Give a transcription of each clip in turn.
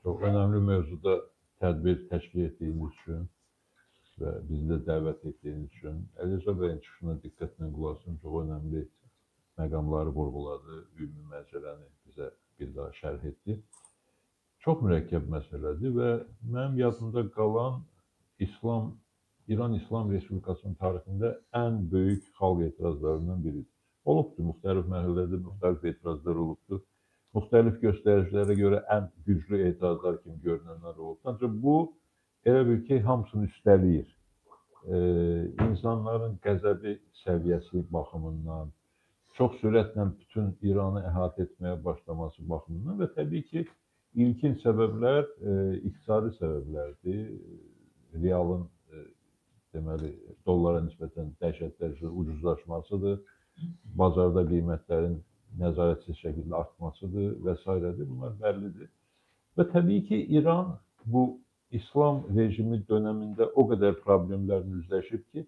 Çok önemli mevzuda tedbir teşkil ettiğiniz için ve bizi de davet ettiğiniz için Elizabeth Bey'in çıxışına diqqətlə qulaq asın. Çox önemli məqamları vurğuladı, ümumi məsələni bizə bir daha şərh etdi. Çox mürəkkəb məsələdir və mənim yadımda qalan İran İslam Respublikasının tarixində ən böyük xalq etirazlarından biridir. Olubdur, müxtəlif mərhələlərdə müxtəlif etirazlar olubdur. Müxtəlif göstəricilərə görə ən güclü etirazlar kimi görünənlər olub. Ancaq bu elə bil ki, hamısını üstələyir. İnsanların qəzəbi səviyyəsi baxımından, çox sürətlə bütün İranı əhatə etməyə başlaması baxımından və təbii ki, ilkin səbəblər iqtisadi səbəblərdir. Realın deməli, dollara nisbətən dəhşətli ucuzlaşmasıdır, bazarda qiymətlərin nəzarətsiz şəkildə artmasıdır və s. Bunlar bəllidir. Və təbii ki, İran bu İslam rejimi dönəmində o qədər problemlərlə üzləşib ki,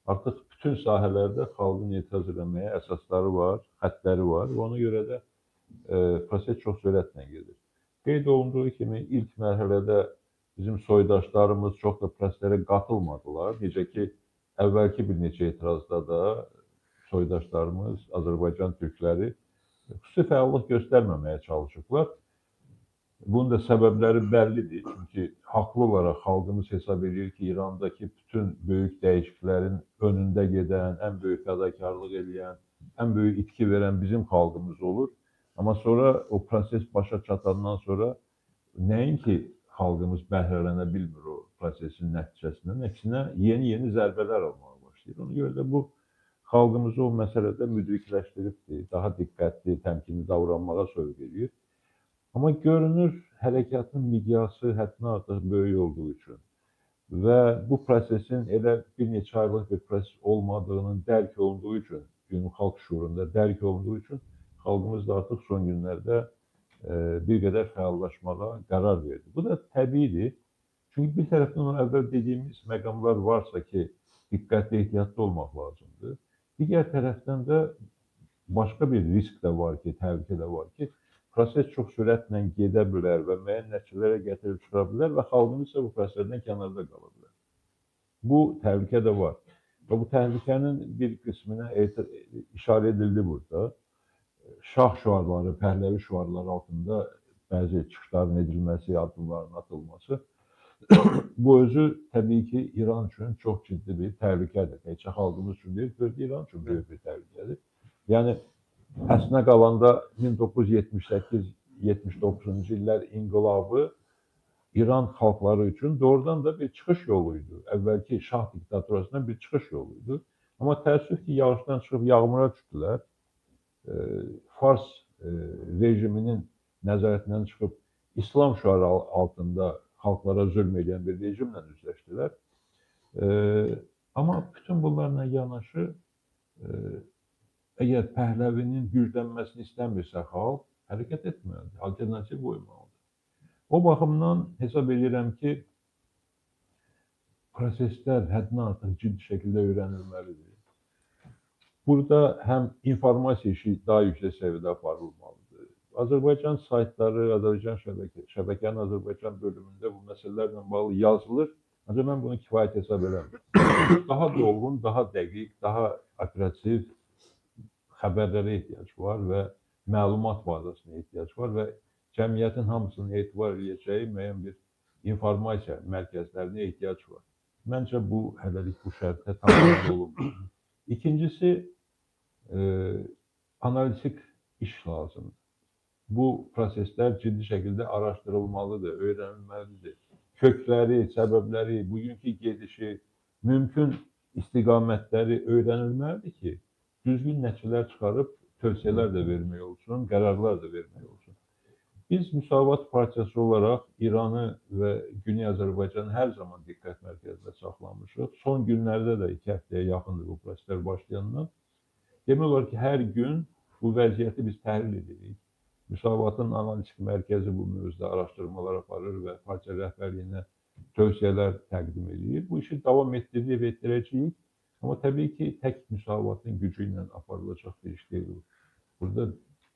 artıq bütün sahələrdə xalqın etiraz eləməyə əsasları var, xəttləri var və ona görə də proses çox sürətlə gedir. Qeyd olunduğu kimi ilk mərhələdə bizim soydaşlarımız çox da proseslərə qatılmadılar. Necə ki, əvvəlki bir neçə etirazda da soydaşlarımız, Azərbaycan türkləri xüsusi fəallıq göstərməməyə çalışıblar. Bunun da səbəbləri bəllidir. Çünki haqlı olaraq xalqımız hesab edir ki, İrandakı bütün böyük dəyişikliklərin önündə gedən, ən böyük fədakarlıq edən, ən böyük itki verən bizim xalqımız olur. Amma sonra o proses başa çatandan sonra nəinki xalqımız bəhrələnə bilmir o prosesin nəticəsindən, əksinə yeni zərbələr almağa başlayır. Ona görə də bu xalqımızı o məsələdə müdrikləşdiribdir, daha diqqətli, təmkinli davranmağa sövq edir. Amma görünür, hərəkatın miqyası həddindən artıq böyük olduğu üçün və bu prosesin elə bir neçə aylıq bir proses olmadığının dərk olunduğu üçün, ümumxalq şuurunda dərk olunduğu üçün xalqımız da artıq son günlərdə bir qədər fəallaşmağa qərar verdi. Bu da təbiidir. Çünki bir tərəfdən o əvvəl dediyimiz məqamlar varsa ki, diqqətli, ehtiyatlı olmaq lazımdır. Digər tərəfdən də başqa bir risk də var ki, təhlükə də var ki, proses çox sürətlə gedə bilər və müəyyən nəticələrə gətirib çıxara bilər və xalqımız isə bu proseslərdən kənarda qala bilər. Bu təhlükə də var. Və bu təhlükənin bir qisminə işarə edildi burada. Şah şüarları, Pəhləvi şüarları altında bəzi çıxışların edilməsi, addımların atılması. Bu özü təbii ki, İran üçün çox ciddi bir təhlükədir. Təkcə xalqımız üçün deyil, İran üçün böyük bir təhlükədir. Yəni, əslinə qalanda 1978-79-cu illər inqilabı İran xalqları üçün doğrudan da bir çıxış yoluydu. Əvvəlki şah diktaturasından bir çıxış yoluydu. Amma təəssüf ki, yağışdan çıxıb yağmura düşdülər. Fars rejiminin nəzarətindən çıxıb İslam şüarı altında xalqlara zülm edən bir rejimlə üzləşdilər. Amma bütün bunlarla yanaşı, əgər Pəhləvinin güclənməsini istəmirsə xalq, hərəkət etməlidir, alternativ qoymalıdır. O baxımdan hesab edirəm ki, proseslər həddindən artıq ciddi şəkildə öyrənilməlidir. Burada həm informasiya işi daha yüksək səviyyədə aparılmalıdır. Azərbaycan saytları, Azərbaycan şəbəkənin Azərbaycan bölümündə bu məsələlərlə bağlı yazılır. Ancaq mən bunu kifayət hesab eləmirəm. Daha dolğun, daha dəqiq, daha operativ xəbərlərə ehtiyac var və məlumat bazasına ehtiyac var və cəmiyyətin hamısının etibar edəcəyi müəyyən bir informasiya mərkəzlərinə ehtiyac var. Məncə bu hələlik bu şərtdə tamamlamaq olunmur. İkincisi, analitik iş lazımdır. Bu proseslər ciddi şəkildə araşdırılmalıdır, öyrənilməlidir. Kökləri, səbəbləri, bugünkü gedişi, mümkün istiqamətləri öyrənilməlidir ki, düzgün nəticələr çıxarıb tövsiyələr də vermək olsun, qərarlar da vermək olsun. Biz Müsavat Partiyası olaraq İranı və Güney Azərbaycanı hər zaman diqqət mərkəzində saxlamışıq. Son günlərdə də 2 həftəyə yaxındır bu proseslər başlayandan. Demək olar ki, hər gün bu vəziyyəti biz təhlil edirik. Müsavatın analitik mərkəzi bu mövzuda araşdırmalar aparır və partiya rəhbərliyinə tövsiyələr təqdim edir. Bu işi davam etdirəcəyik. Amma təbii ki, tək Müsavatın gücü ilə aparılacaq bir iş deyil. Burada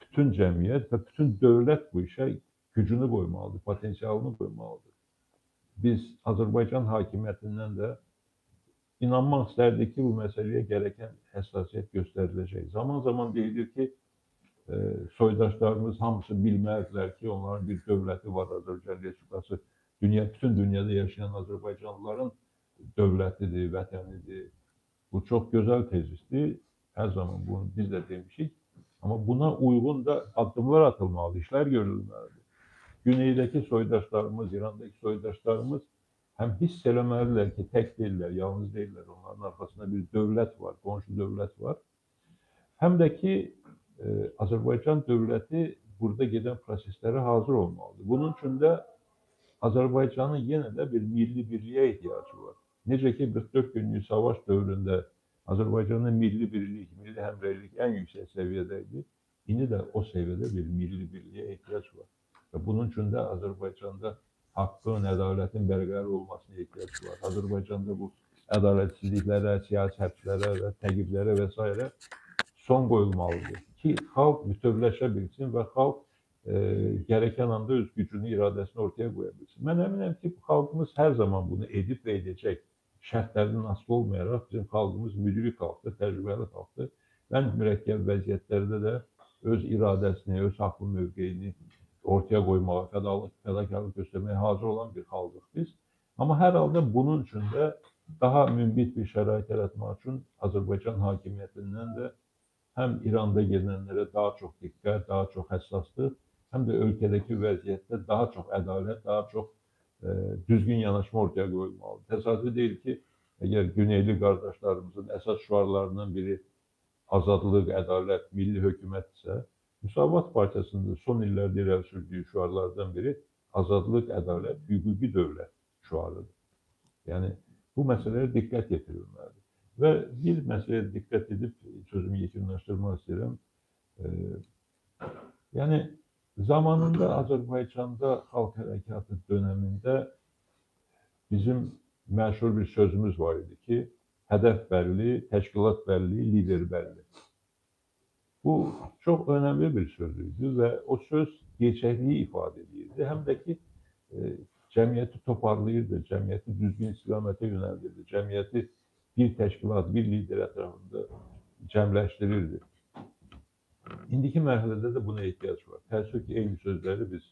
bütün cəmiyyət və bütün dövlət bu işə gücünü qoymalıdır, potensialını qoymalıdır. Biz Azərbaycan hakimiyyətindən də inanmaq istərdik ki, bu məsələyə gereken həssasiyyət göstəriləcək. Zaman zaman deyilir ki, soydaşlarımız hamısı bilməzdilər ki, onların bir dövləti var, Azərbaycan Respublikası. Bütün dünyada yaşayan Azərbaycanlıların dövlətidir, vətənidir. Bu çox gözəl tezisdir. Hər zaman bunu biz də demişik. Amma buna uyğun da addımlar atılmalı, işlər görülməlidir. Güneydəki soydaşlarımız, İrandakı soydaşlarımız həm hiss eləməlidirlər ki, tək deyirlər, yalnız deyirlər. Onların arxasında bir dövlət var, qonşu dövlət var. Həm də ki, Azərbaycan dövləti burada gedən proseslərə hazır olmalıdır. Bunun üçün də Azərbaycanın yenə də bir milli birliyə ehtiyacı var. Necə ki, 44 günlük savaş dövründə Azərbaycanın milli birlik, milli həmrəylik ən yüksək səviyyədə idi. İndi də o səviyyədə bir milli birliyə ehtiyac var. Və bunun üçün də Azərbaycanda haqqın, ədalətin bərqərar olmasına ehtiyac var. Azərbaycanda bu ədalətsizliklərə, siyasi həbslərə və təqiblərə və s. son qoyulmalıdır ki, xalq bütövləşə bilsin və xalq gereken anda öz gücünü, iradəsini ortaya qoya bilsin. Mən əminəm ki, xalqımız hər zaman bunu edib və edəcək. Şərtlərdən asılı olmayaraq bizim xalqımız müdrik xalqdır, təcrübəli xalqdır. Ən mürəkkəb vəziyyətlərdə də öz iradəsini, öz haqlı mövqeyini ortaya qoymağa, fədakarlıq göstərməyə hazır olan bir xalqıq biz. Amma hər halda bunun üçün də daha münbit bir şərait yaratmaq üçün Azərbaycan hakimiyyətindən də həm İranda gedənlərə daha çox diqqət, daha çox həssaslıq, həm də ölkədəki vəziyyətdə daha çox ədalət, daha çox düzgün yanaşma ortaya qoyulmalıdır. Təsadüfi deyil ki, əgər Güneyli qardaşlarımızın əsas şüarlarından biri azadlıq, ədalət, milli hökumət isə, Müsavat Partiyasının son illərdə irəli sürdüyü şüarlardan biri azadlıq, ədalət, hüquqi dövlət şüarıdır. Yəni, bu məsələyə diqqət yetirilməlidir. Və bir məsələyə diqqət edib sözümü yekunlaşdırmaq istəyirəm. Yəni, zamanında Azərbaycanda xalq hərəkatı dönəmində bizim məşhur bir sözümüz var idi ki, hədəf bəlli, təşkilat bəlli, lider bəlli. Bu çox önəmli bir söz idi və o söz gerçəkliyi ifadə edirdi. Həm də ki, cəmiyyəti toparlayırdı, cəmiyyəti düzgün istiqamətə yönəldirdi, cəmiyyəti bir təşkilat, bir lider ətrafında cəmləşdirirdi. İndiki mərhələdə də buna ehtiyac var. Təəssüf ki, eyni sözləri biz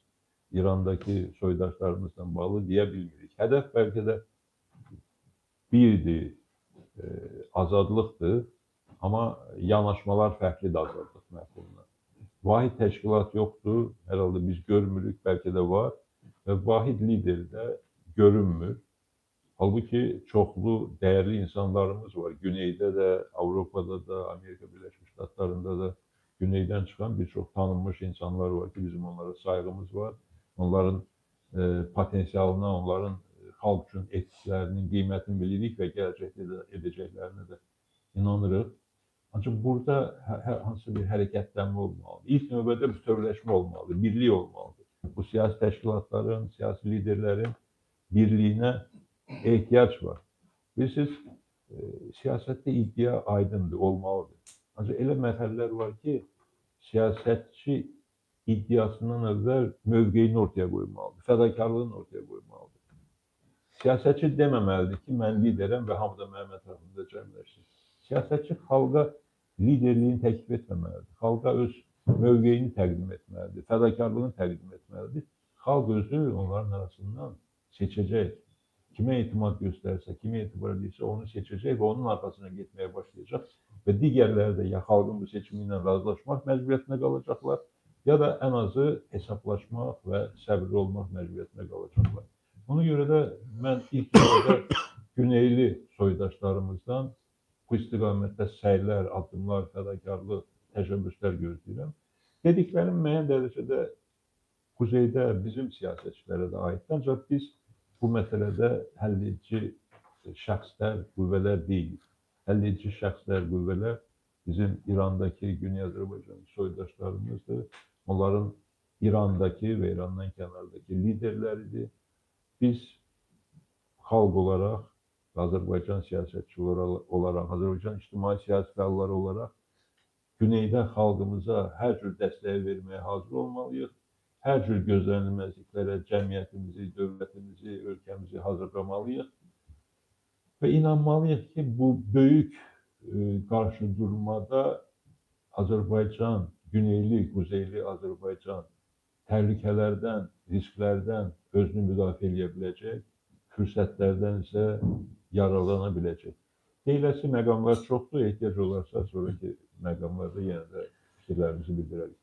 İrandakı soydaşlarımızla bağlı deyə bilmirik. Hədəf bəlkə də birdir, azadlıqdır, amma yanaşmalar fərqlidir azadlıq məhsuluna. Vahid təşkilat yoxdur, hər halda biz görmürük, bəlkə də var və vahid lider də görünmür. Halbuki çoxlu dəyərli insanlarımız var. Güneydə də, Avropada da, Amerika Birləşmiş Ştatlarında da güneydən çıxan bir çox tanınmış insanlar var ki, bizim onlara saygımız var. Onların potensialına, onların xalq üçün etkilərinin qiymətini bilirik və gələcəkdə də edəcəklərinə də inanırıq. Ancaq burada hansı bir hərəkətlənmə olmalıdır. İlk növbədə bütövləşmə olmalıdır, birlik olmalıdır. Bu siyasi təşkilatların, siyasi liderlərin birliyinə ehtiyac var. Bilirsiniz, siyasətdə iddia aydındır, olmalıdır. Ancaq elə mərhələlər var ki, siyasətçi iddiasından əvvəl mövqeyini ortaya qoymalıdır, fədakarlığını ortaya qoymalıdır. Siyasətçi deməməlidir ki, mən liderəm və hamı da mənim ətrafımda cəmləşsin. Siyasətçi xalqa liderliyini təklif etməməlidir, xalqa öz mövqeyini təqdim etməlidir, fədakarlığını təqdim etməlidir. Xalq özü onların arasından seçəcək. Kimə etimad göstərsə, kimə etibar edirsə onu seçəcək və onun arxasına getməyə başlayacaq. Və digərləri də ya xalqın bu seçimi ilə razılaşmaq məcburiyyətində qalacaqlar, ya da ən azı hesablaşmaq və səbirli olmaq məcburiyyətində qalacaqlar. Ona görə də mən ilk növbədə Güneyli soydaşlarımızdan bu istiqamətdə səylər, addımlar, fədakarlıq, təşəbbüslər gözləyirəm. Dediklərim müəyyən dərəcədə Kuzeydə bizim siyasətçilərə də aiddir, ancaq biz bu məsələdə həlledici şəxslər, qüvvələr deyilik. Həlledici şəxslər, qüvvələr bizim İrandakı, Güney Azərbaycan soydaşlarımızdır. Onların İrandakı və İrandan kənardakı liderləridir. Biz xalq olaraq, Azərbaycan siyasətçiləri olaraq, Azərbaycan ictimai siyasi fəalları olaraq Güneydə xalqımıza hər cür dəstəyi verməyə hazır olmalıyıq. hər cür gözlənilməzliklərə cəmiyyətimizi, dövlətimizi, ölkəmizi hazırlamalıyıq və inanmalıyıq ki, bu böyük qarşıdurmada Azərbaycan, güneyli, quzeyli Azərbaycan təhlükələrdən, risklərdən özünü müdafiə edə biləcək, fürsətlərdən isə yararlana biləcək. Deyiləsi məqamlar çoxdur, ehtiyac olarsa sonraki məqamlarda yenə də fikirlərimizi bildirərik.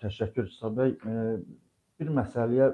Təşəkkür İsa bəy. Bir məsələyə